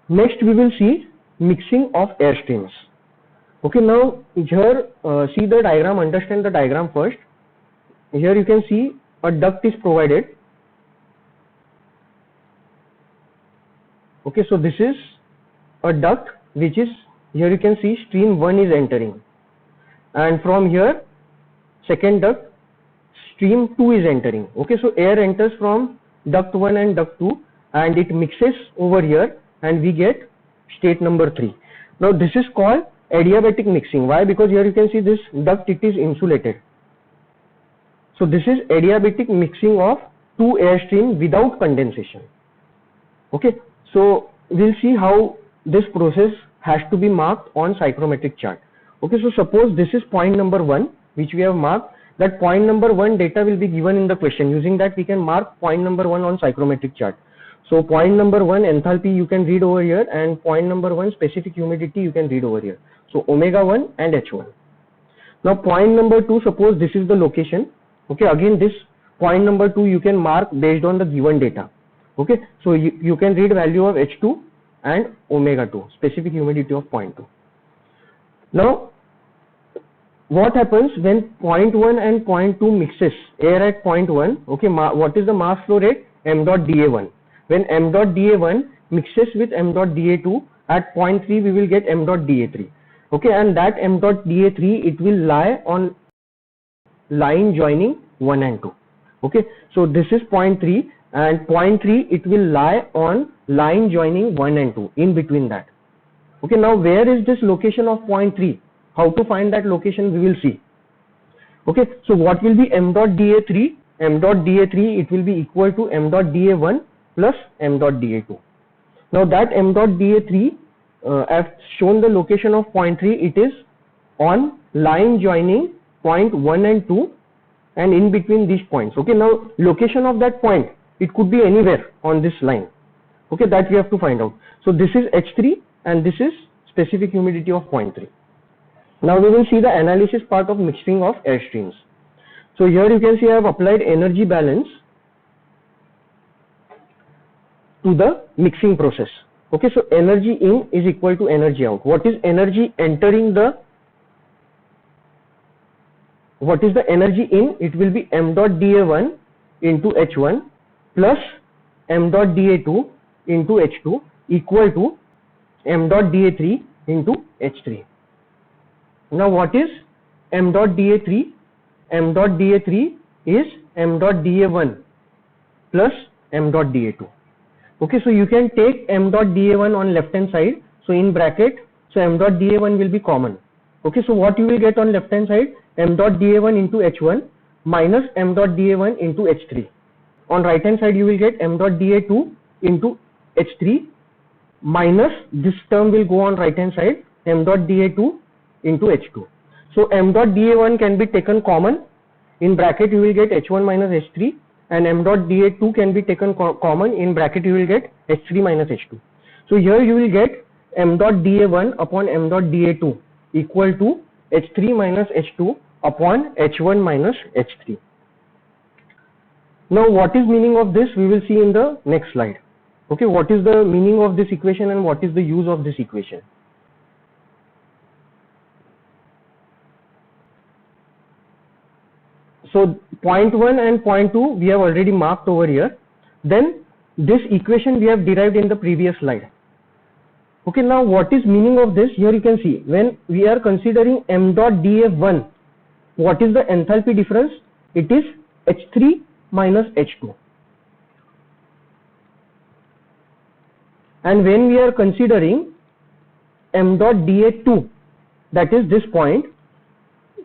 Next we will see mixing of air streams. Okay, now here see the diagram, understand the diagram first. Here you can see a duct is provided. Okay, so this is a duct which is, here you can see stream 1 is entering, and from here second duct stream 2 is entering. Okay, so air enters from duct 1 and duct 2 and it mixes over here and we get state number 3. Now this is called adiabatic mixing. Why? Because here you can see this duct, it is insulated. So this is adiabatic mixing of two air stream without condensation. Okay, so we'll see how this process has to be marked on psychrometric chart. Okay, so suppose this is point number 1 which we have marked. That point number 1 data will be given in the question. Using that we can mark point number 1 on psychrometric chart. So point number 1 enthalpy you can read over here, and point number 1 specific humidity you can read over here. So omega 1 and H1. Now point number 2, suppose this is the location. Okay, again this point number 2 you can mark based on the given data. Okay, so you can read value of H2 and omega 2, specific humidity of point 2. Now what happens when point 1 and point 2 mixes air at point 1? Okay, what is the mass flow rate? M dot dA1. When m dot dA1 mixes with m dot dA2 at point 3, we will get m dot dA3. Okay, and that m dot dA3, it will lie on line joining 1 and 2. Okay, so this is point 3, and point 3 it will lie on line joining 1 and 2, in between that. Okay, now where is this location of point 3? How to find that location we will see. Okay, so what will be m dot dA3? M dot dA3, it will be equal to m dot dA1 plus m dot dA2. Now that m dot dA3, I have shown the location of point 3, it is on line joining point 1 and 2 and in between these points. Okay, now location of that point, it could be anywhere on this line. Okay, that we have to find out. So this is H3 and this is specific humidity of point 3. Now we will see the analysis part of mixing of air streams. So here you can see I have applied energy balance to the mixing process. Okay, so energy in is equal to energy out. What is energy entering the, what is the energy in? It will be m dot dA1 into H1 plus m dot dA2 into H2 equal to m dot dA3 into H3. Now what is m dot dA3? M dot dA3 is m dot dA1 plus m dot dA2. Okay, so you can take m dot dA1 on left hand side. So in bracket, so m dot dA1 will be common. Okay, so what you will get on left hand side? M dot dA1 into H1 minus m dot dA1 into H3. On right hand side you will get m dot dA2 into H3 minus this term will go on right hand side, m dot dA2 into H2. So m dot dA1 can be taken common. In bracket you will get H1 minus H3, and m dot dA2 can be taken common. In bracket you will get H3 minus H2. So here you will get m dot dA1 upon m dot dA2 equal to H3 minus H2 upon H1 minus H3. Now what is meaning of this we will see in the next slide. Okay, what is the meaning of this equation and what is the use of this equation? So point 1 and point 2 we have already marked over here. Then this equation we have derived in the previous slide. Okay, now what is meaning of this? Here you can see when we are considering m dot dA1, what is the enthalpy difference? It is H3 minus H2. And when we are considering m dot dA2, that is this point,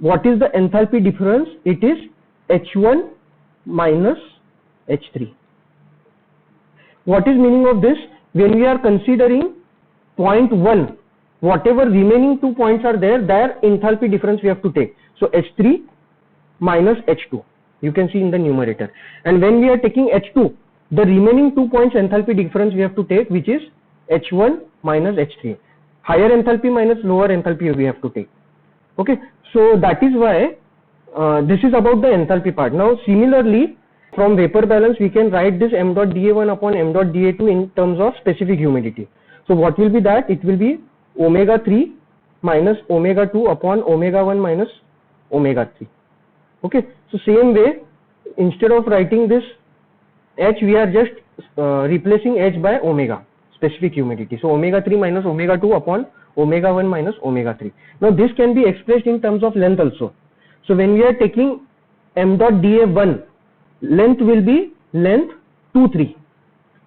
what is the enthalpy difference? It is H1 minus H3. What is meaning of this? When we are considering point 1, whatever remaining 2 points are there, their enthalpy difference we have to take. So H3 minus H2, you can see in the numerator. And when we are taking H2, the remaining 2 points enthalpy difference we have to take, which is H1 minus H3. Higher enthalpy minus lower enthalpy we have to take. Okay, so that is why this is about the enthalpy part. Now similarly, from vapor balance we can write this m dot dA1 upon m dot dA2 in terms of specific humidity. So what will be that? It will be omega 3 minus omega 2 upon omega 1 minus omega 3. Okay, so same way, instead of writing this H, we are just replacing H by omega, specific humidity. So omega 3 minus omega 2 upon omega 1 minus omega 3. Now this can be expressed in terms of length also. So when we are taking m dot dA1, length will be length 2 3,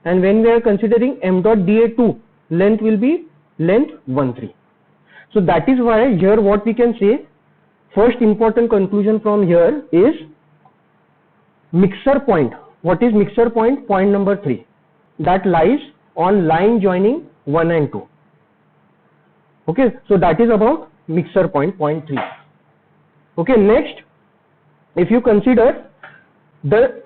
and when we are considering m dot dA2, length will be length 1 3. So that is why here what we can say, first important conclusion from here is mixer point. What is mixer point? Point number 3, that lies on line joining 1 and 2. Okay, so that is about mixer point, point 3. Okay, next, if you consider the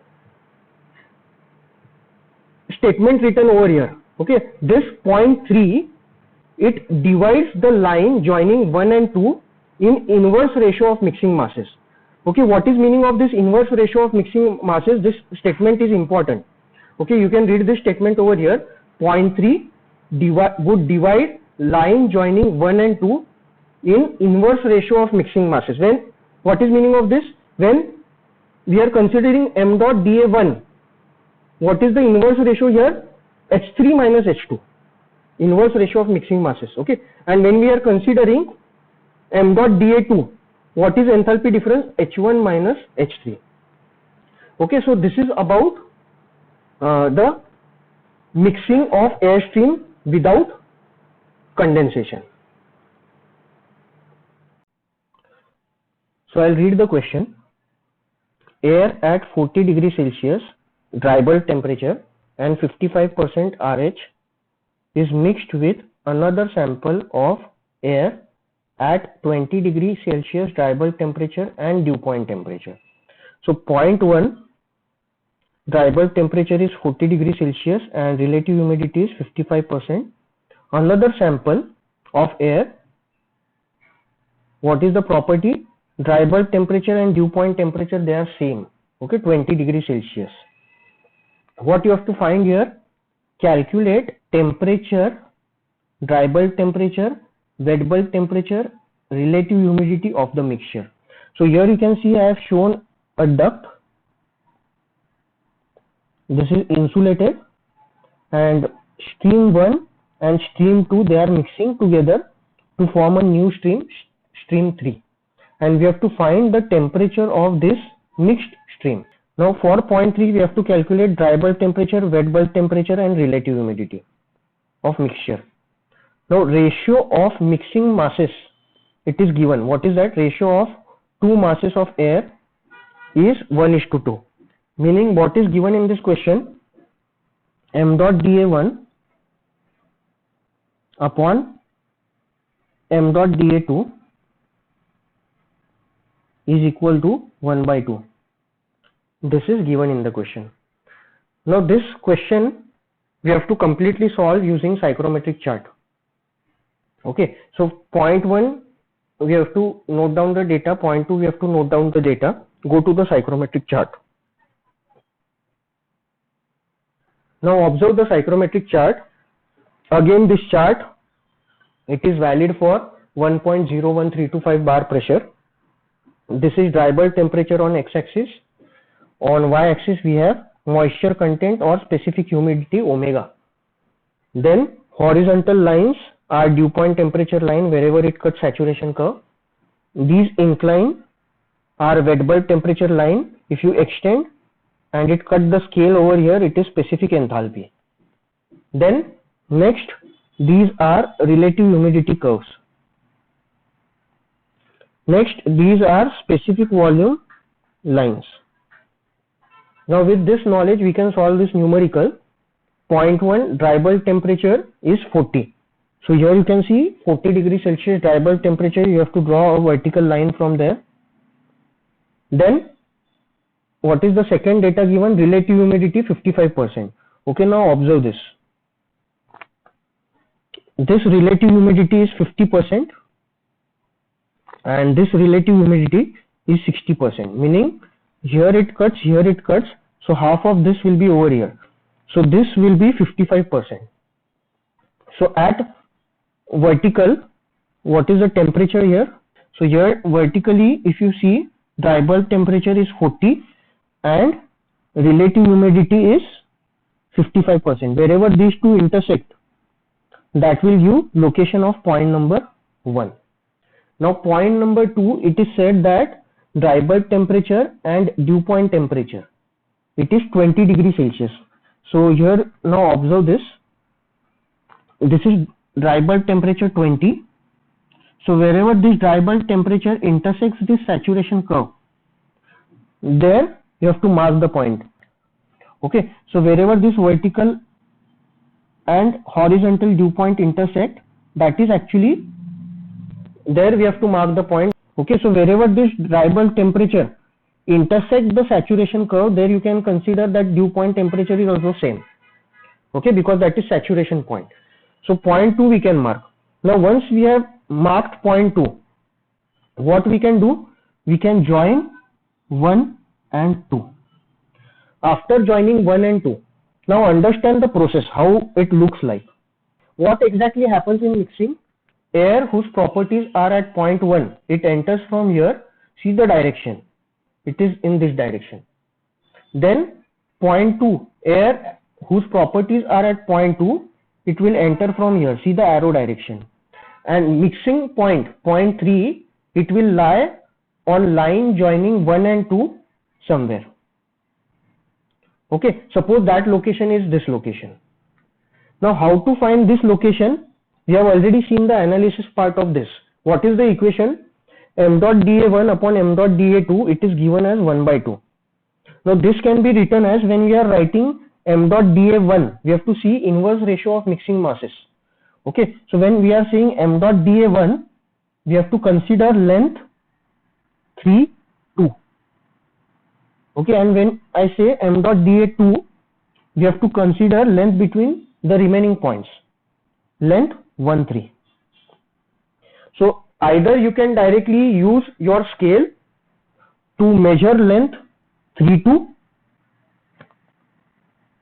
statement written over here, okay, this point 3, it divides the line joining 1 and 2 in inverse ratio of mixing masses. Okay, what is meaning of this inverse ratio of mixing masses? This statement is important. Okay, you can read this statement over here. Point 3 would divide line joining 1 and 2 in inverse ratio of mixing masses. When, what is meaning of this? When we are considering m dot dA1, what is the inverse ratio here? H3 minus H2, inverse ratio of mixing masses. Okay, and when we are considering m dot dA2, what is enthalpy difference? H1 minus H3. Okay, so this is about the mixing of air stream without condensation. So I'll read the question. Air at 40 degrees Celsius dry bulb temperature and 55% RH is mixed with another sample of air at 20 degrees Celsius dry bulb temperature and dew point temperature. So point 1, dry bulb temperature is 40 degrees Celsius and relative humidity is 55%. Another sample of air, what is the property? Dry bulb temperature and dew point temperature, they are same. Okay, 20 degrees Celsius. What you have to find here? Calculate temperature, dry bulb temperature, wet bulb temperature, relative humidity of the mixture. So here you can see I have shown a duct. This is insulated, and stream 1 and stream 2, they are mixing together to form a new stream, stream 3. And we have to find the temperature of this mixed stream. Now for point 3, we have to calculate dry bulb temperature, wet bulb temperature and relative humidity of mixture. Now ratio of mixing masses, it is given. What is that? Ratio of two masses of air is 1:2. Meaning what is given in this question? M dot dA1 upon m dot dA2 is equal to 1/2. This is given in the question. Now this question we have to completely solve using psychrometric chart. Okay, so point 1 we have to note down the data, point 2 we have to note down the data. Go to the psychrometric chart. Now observe the psychrometric chart. Again this chart, it is valid for 1.01325 bar pressure. This is dry bulb temperature on x-axis. On y-axis we have moisture content or specific humidity omega. Then horizontal lines are dew point temperature line wherever it cuts saturation curve. These incline are wet bulb temperature line. If you extend and it cut the scale over here, it is specific enthalpy. Then next, these are relative humidity curves. Next, these are specific volume lines. Now with this knowledge we can solve this numerical. Point 1, dry bulb temperature is 40. So here you can see 40 degrees Celsius dry bulb temperature. You have to draw a vertical line from there. Then what is the second data given? Relative humidity 55%. Okay, now observe this. This relative humidity is 50% and this relative humidity is 60%, meaning here it cuts, so half of this will be over here. So this will be 55%. So at vertical, what is the temperature here? So here vertically, if you see, dry bulb temperature is 40 and relative humidity is 55%. Wherever these two intersect, that will give location of point number 1. Now point number 2, it is said that dry bulb temperature and dew point temperature, it is 20 degrees Celsius. So here now observe this. This is dry bulb temperature 20. So wherever this dry bulb temperature intersects this saturation curve, there you have to mark the point. Okay, so wherever this vertical and horizontal dew point intersect, that is actually there we have to mark the point. Okay, so wherever this dry bulb temperature intersect the saturation curve, there you can consider that dew point temperature is also same. Okay, because that is saturation point. So point 2 we can mark. Now once we have marked point 2, what we can do? We can join 1 and 2. After joining 1 and 2, now understand the process, how it looks like. What exactly happens in mixing? Air whose properties are at point 1, it enters from here. See the direction, it is in this direction. Then point 2, air whose properties are at point 2, it will enter from here. See the arrow direction. And mixing point, point 3, it will lie on line joining 1 and 2 somewhere. Okay, suppose that location is this location. Now how to find this location? We have already seen the analysis part of this. What is the equation? M dot dA1 upon M dot dA2, it is given as 1 by 2. Now this can be written as, when we are writing M dot dA1, we have to see inverse ratio of mixing masses. Okay, so when we are saying M dot dA1, we have to consider length 3, 2. Okay, and when I say M dot dA2, we have to consider length between the remaining points, length 1, 3. So either you can directly use your scale to measure length 3, 2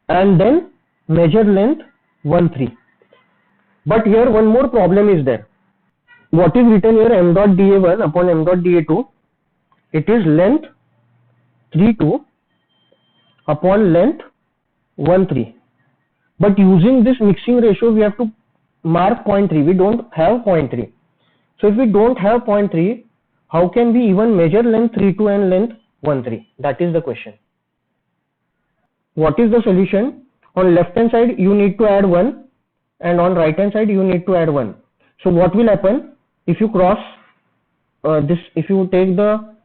and then measure length 1, 3. But here one more problem is there. What is written here? M dot dA1 upon M dot dA2, it is length 3, 2 upon length 1, 3. But using this mixing ratio, we have to mark 0.3. We don't have 0.3. So if we don't have 0.3, how can we even measure length 3, 2 and length 1, 3? That is the question. What is the solution? On left hand side, you need to add 1 and on right hand side, you need to add 1. So what will happen? If you cross this, if you take the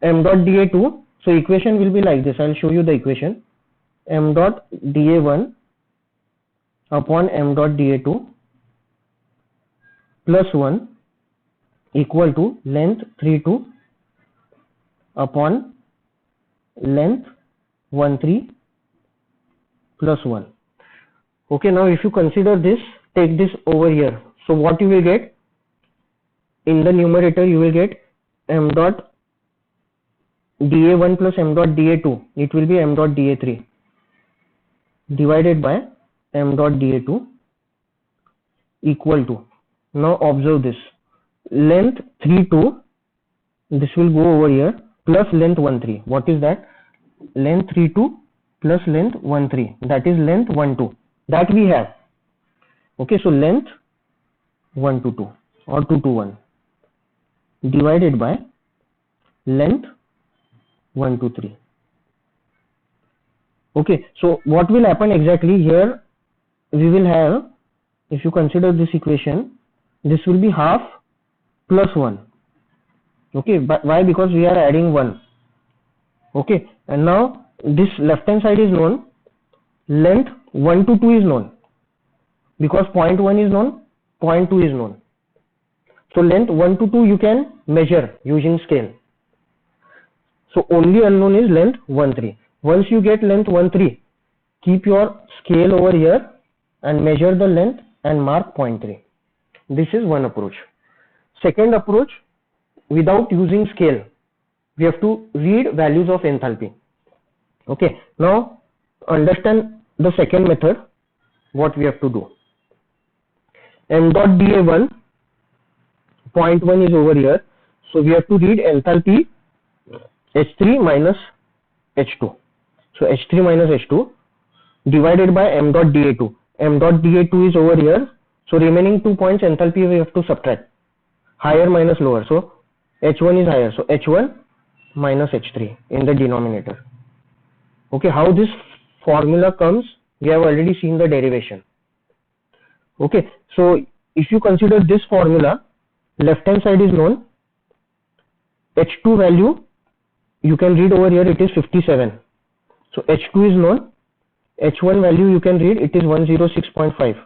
M dot dA2, so equation will be like this. I will show you the equation. M dot dA1 upon M dot dA2 plus 1 equal to length 3, 2 upon length 1, 3 plus 1. Okay, now if you consider this, take this over here. So what you will get? In the numerator, you will get M dot dA1 plus M dot dA2. It will be M dot dA3 divided by M dot dA2 equal to, now observe this, length 3, 2, this will go over here, plus length 1, 3. What is that? Length 3, 2 plus length 1, 3. That is length 1, 2. That we have. Okay, so length 1, 2, 2 or 2, 2, 1 divided by length 1, 2, 3. Okay, so what will happen exactly here? We will have, if you consider this equation, this will be half plus 1. Okay, but why? Because we are adding 1. Okay, and now this left hand side is known, length 1 to 2 is known, because point 1 is known, point 2 is known. So length 1 to 2 you can measure using scale. So only unknown is length 1, 3. Once you get length 1, 3, keep your scale over here and measure the length and mark 0.3. This is one approach. Second approach, without using scale, we have to read values of enthalpy. Okay, now understand the second method, what we have to do. m dot dA1, point 1 is over here. So we have to read enthalpy H3 minus H2. So H3 minus H2 divided by m dot dA2. M dot dA2 is over here. So remaining 2 points enthalpy we have to subtract. Higher minus lower. So H1 is higher. So H1 minus H3 in the denominator. Okay, how this formula comes, we have already seen the derivation. Okay, so if you consider this formula, left hand side is known, H2 value you can read over here, it is 57. So H2 is known, H1 value you can read, it is 106.5.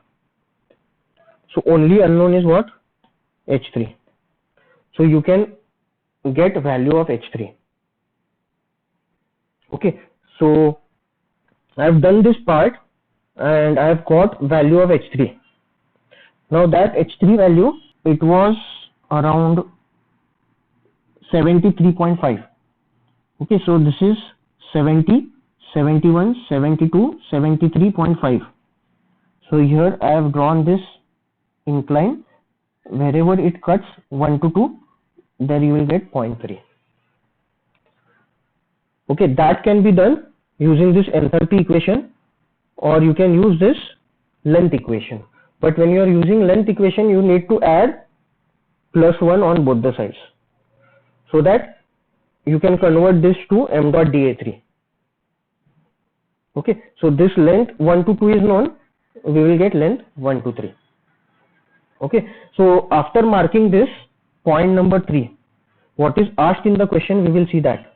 So only unknown is what? H3. So you can get value of H3. Okay, so I have done this part and I have got value of H3. Now that H3 value, it was around 73.5. Okay, so this is 70, 71, 72, 73.5. So here I have drawn this incline. Wherever it cuts 1 to 2, there you will get 0.3. Okay, that can be done using this enthalpy equation, or you can use this length equation. But when you are using length equation, you need to add +1 on both the sides, so that you can convert this to m dot dA3. Okay, so this length 1 to 2 is known, we will get length 1 to 3. Okay, so after marking this point number 3, what is asked in the question, we will see that.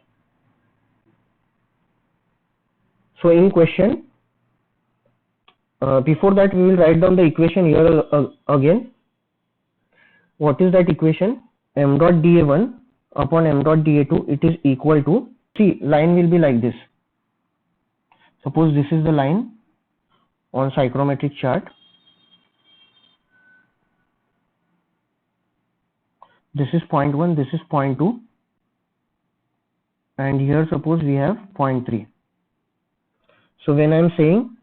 So in question, before that we will write down the equation here again. What is that equation? M dot dA1 upon m dot dA2, it is equal to, see, line will be like this. Suppose this is the line on psychrometric chart. This is point 1, this is point 2, and here suppose we have point 3. So when I am saying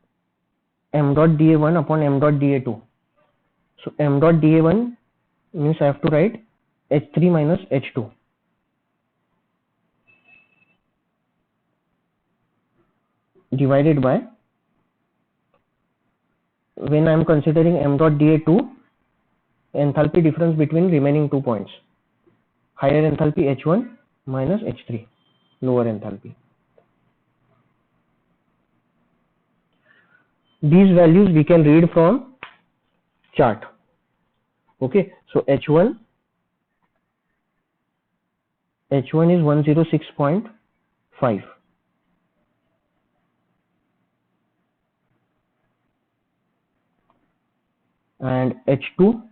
m dot dA1 upon m dot dA2, so m dot dA1 means I have to write H3 minus H2 divided by, when I am considering m dot dA2, enthalpy difference between remaining 2 points, higher enthalpy H1 minus H3, lower enthalpy. These values we can read from chart. Okay, so H1 is 106.5. And H2,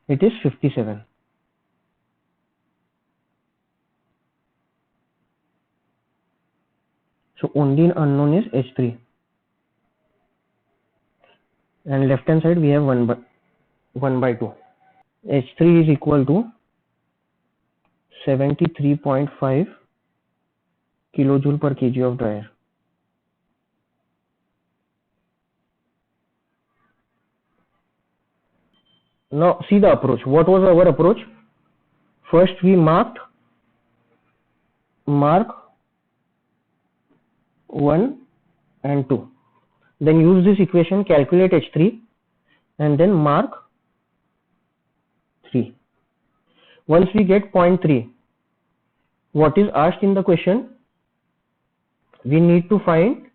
it is 57. So only unknown is H3. And left hand side we have 1 by 2. H3 is equal to 73.5 kilojoule per kg of dry air. Now see the approach. What was our approach? First we mark 1 and 2. Then use this equation, calculate H3, and then mark 3. Once we get 0.3, what is asked in the question? We need to find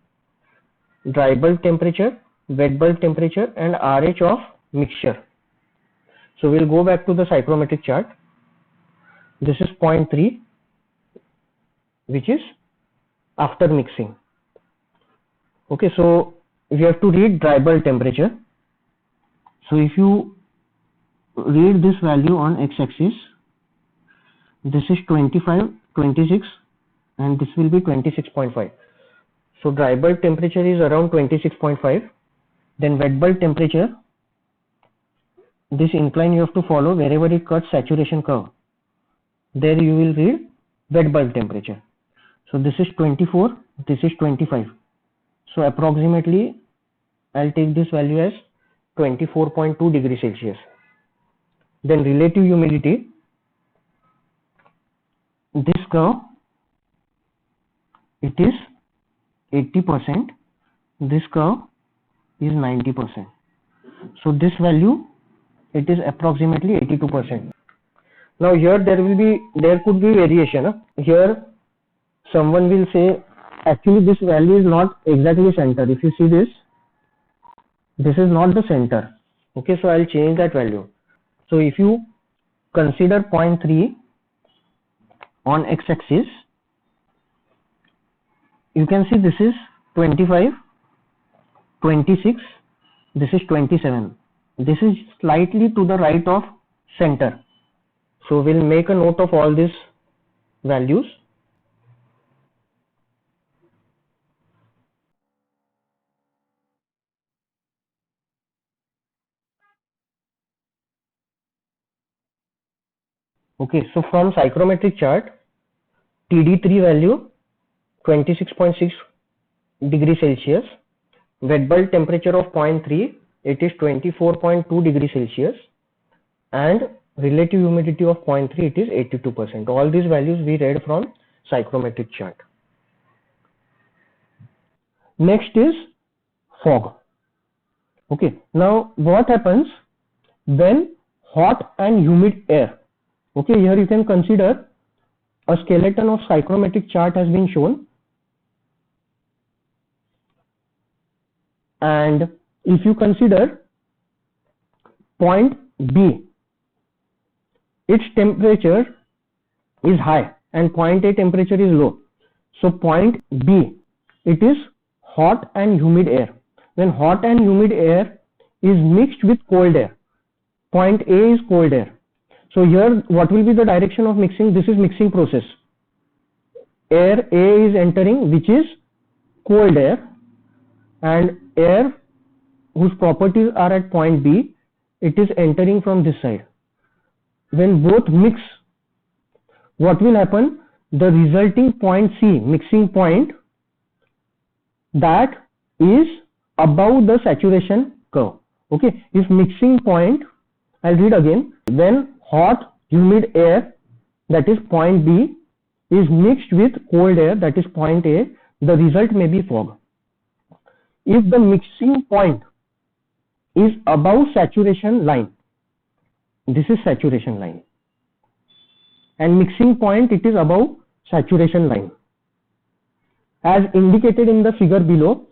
dry bulb temperature, wet bulb temperature, and RH of mixture. So we'll go back to the psychrometric chart. This is 0.3, which is after mixing. Okay, so we have to read dry bulb temperature. So if you read this value on x-axis, this is 25, 26, and this will be 26.5. So dry bulb temperature is around 26.5. Then wet bulb temperature, this incline you have to follow wherever it cuts saturation curve. There you will read wet bulb temperature. So this is 24, this is 25. So approximately I'll take this value as 24.2 degrees Celsius. Then relative humidity, this curve, it is 80%, this curve is 90%. So this value, it is approximately 82%. Now here there could be variation. Here someone will say actually this value is not exactly center. If you see this is not the center. Okay, so I'll change that value. So if you consider 0.3 on x-axis, you can see this is 25, 26, this is 27. This is slightly to the right of center. So we'll make a note of all these values. Okay, so from psychrometric chart, TD3 value 26.6 degrees Celsius, wet bulb temperature of 0.3, it is 24.2 degrees Celsius, and relative humidity of 0.3, it is 82%. All these values we read from psychrometric chart. Next is fog. Okay, now what happens when hot and humid air, okay, here you can consider a skeleton of psychrometric chart has been shown, and if you consider point B, its temperature is high and point A temperature is low. So point B, it is hot and humid air. When hot and humid air is mixed with cold air, point A is cold air. So here what will be the direction of mixing? This is mixing process. Air A is entering, which is cold air, and air whose properties are at point B, it is entering from this side. When both mix, what will happen? The resulting point C, mixing point, that is above the saturation curve. Okay, if mixing point, I'll read again, when hot humid air, that is point B, is mixed with cold air, that is point A, the result may be fog. If the mixing point is above saturation line, this is saturation line, and mixing point, it is above saturation line. As indicated in the figure below,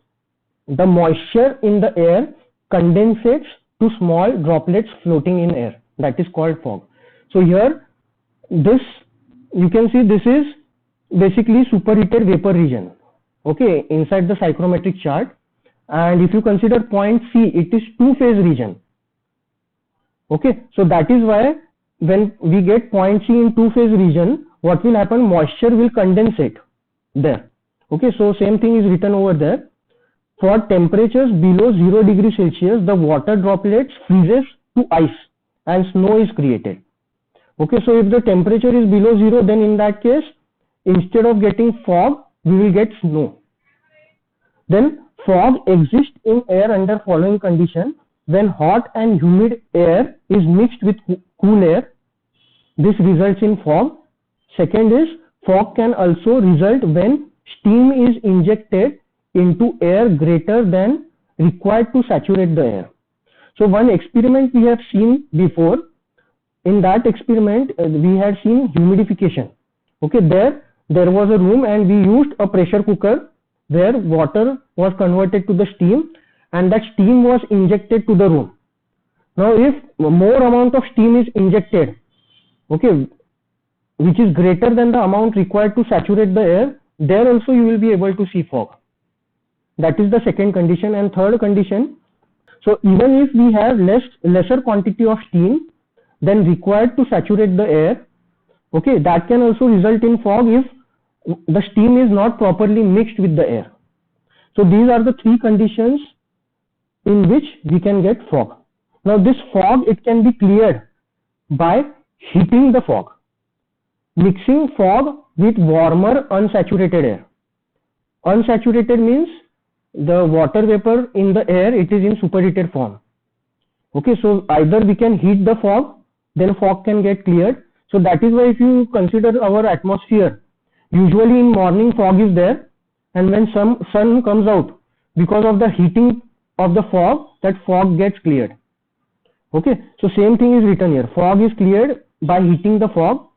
the moisture in the air condensates to small droplets floating in air, that is called fog. So here this, you can see this is basically superheated vapor region, okay, inside the psychrometric chart. And if you consider point C, it is two-phase region. Okay, so that is why when we get point C in two-phase region, what will happen? Moisture will condensate there. Okay, so same thing is written over there. For temperatures below 0 degrees Celsius, the water droplets freezes to ice and snow is created. Okay, so if the temperature is below 0, then in that case, instead of getting fog, we will get snow. Then fog exists in air under following condition: when hot and humid air is mixed with cool air, this results in fog. Second is, fog can also result when steam is injected into air greater than required to saturate the air. So one experiment we have seen before, in that experiment we had seen humidification. Okay, there was a room and we used a pressure cooker where water was converted to the steam, and that steam was injected to the room. Now if more amount of steam is injected, okay, which is greater than the amount required to saturate the air, there also you will be able to see fog. That is the second condition. And third condition, so even if we have lesser quantity of steam than required to saturate the air, okay, that can also result in fog if the steam is not properly mixed with the air. So these are the three conditions in which we can get fog. Now this fog, it can be cleared by heating the fog, mixing fog with warmer unsaturated air. Unsaturated means the water vapor in the air, it is in superheated form. Okay, so either we can heat the fog, then fog can get cleared. So that is why if you consider our atmosphere, usually in morning fog is there, and when sun comes out, because of the heating of the fog, that fog gets cleared. Okay, so same thing is written here. Fog is cleared by heating the fog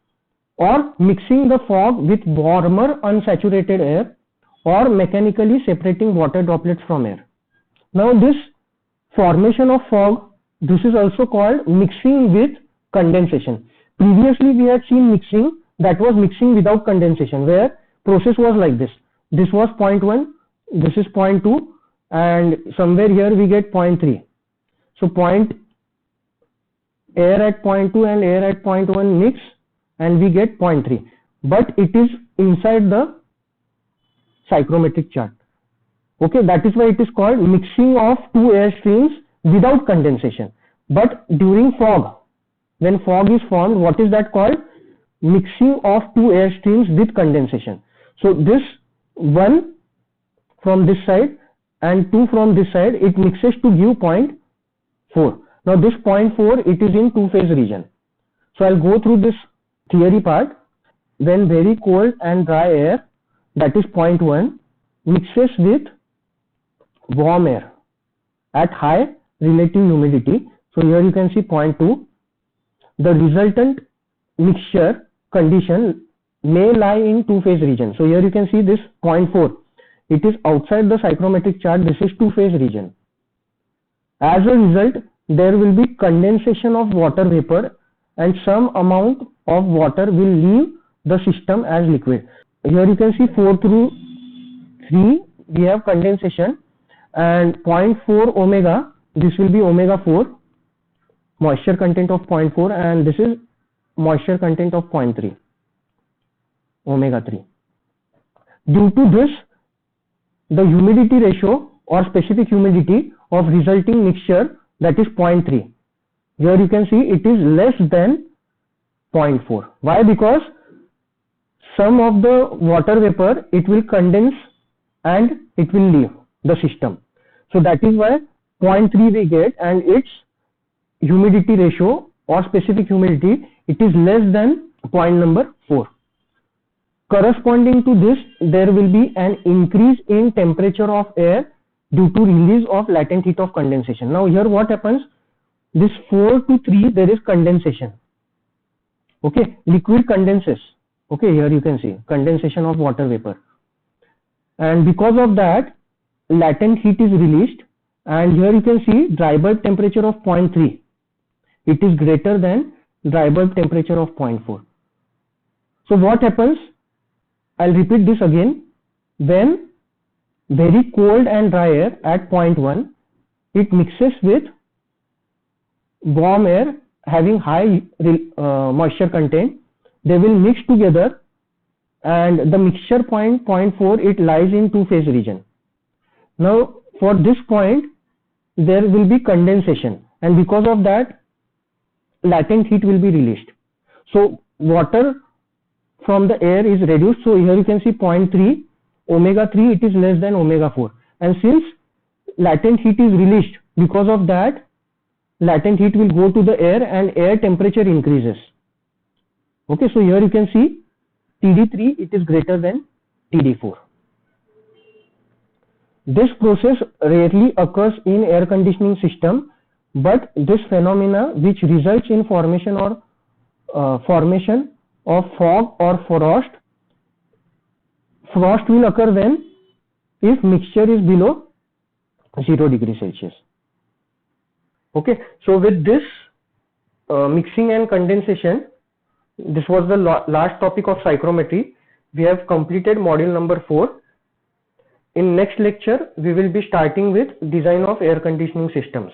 or mixing the fog with warmer unsaturated air or mechanically separating water droplets from air. Now this formation of fog, this is also called mixing with condensation. Previously we had seen mixing, that was mixing without condensation, where process was like this. This was 0.1, this is 0.2, and somewhere here we get 0.3. So air at 0.2 and air at 0.1 mix and we get 0.3. But it is inside the psychrometric chart. Okay, that is why it is called mixing of two air streams without condensation. But during fog, when fog is formed, what is that called? Mixing of two air streams with condensation. So this one from this side and 2 from this side, it mixes to give 0.4. Now this 0.4, it is in two-phase region. So I'll go through this theory part. When very cold and dry air, that is 0.1, mixes with warm air at high relative humidity. So here you can see 0.2. The resultant mixture condition may lie in two-phase region. So here you can see this 0.4. It is outside the psychrometric chart. This is two-phase region. As a result, there will be condensation of water vapor and some amount of water will leave the system as liquid. Here you can see 4 through 3, we have condensation, and 0.4 omega, this will be omega 4, moisture content of 0.4, and this is moisture content of 0.3, omega 3. Due to this, the humidity ratio or specific humidity of resulting mixture, that is 0.3. Here you can see it is less than 0.4. Why? Because some of the water vapor, it will condense and it will leave the system. So that is why 0.3 we get, and its humidity ratio or specific humidity, it is less than point number 4. Corresponding to this, there will be an increase in temperature of air due to release of latent heat of condensation. Now here what happens? This 4 to 3, there is condensation. Okay, liquid condenses. Okay, here you can see condensation of water vapor. And because of that, latent heat is released. And here you can see dry bulb temperature of 0.3. It is greater than dry bulb temperature of 0.4. So what happens? I'll repeat this again. When very cold and dry air at 0.1, it mixes with warm air having high moisture content. They will mix together, and the mixture point 0.4, it lies in two-phase region. Now for this point, there will be condensation, and because of that, latent heat will be released. So water from the air is reduced. So here you can see 0.3, omega 3, it is less than omega 4. And since latent heat is released, because of that, latent heat will go to the air and air temperature increases. Okay, so here you can see TD3, it is greater than TD4. This process rarely occurs in air conditioning system, but this phenomena, which results in formation of fog or frost will occur when if mixture is below 0 degree Celsius. Okay, so with this mixing and condensation, this was the last topic of psychrometry. We have completed module number 4. In next lecture, we will be starting with design of air conditioning systems.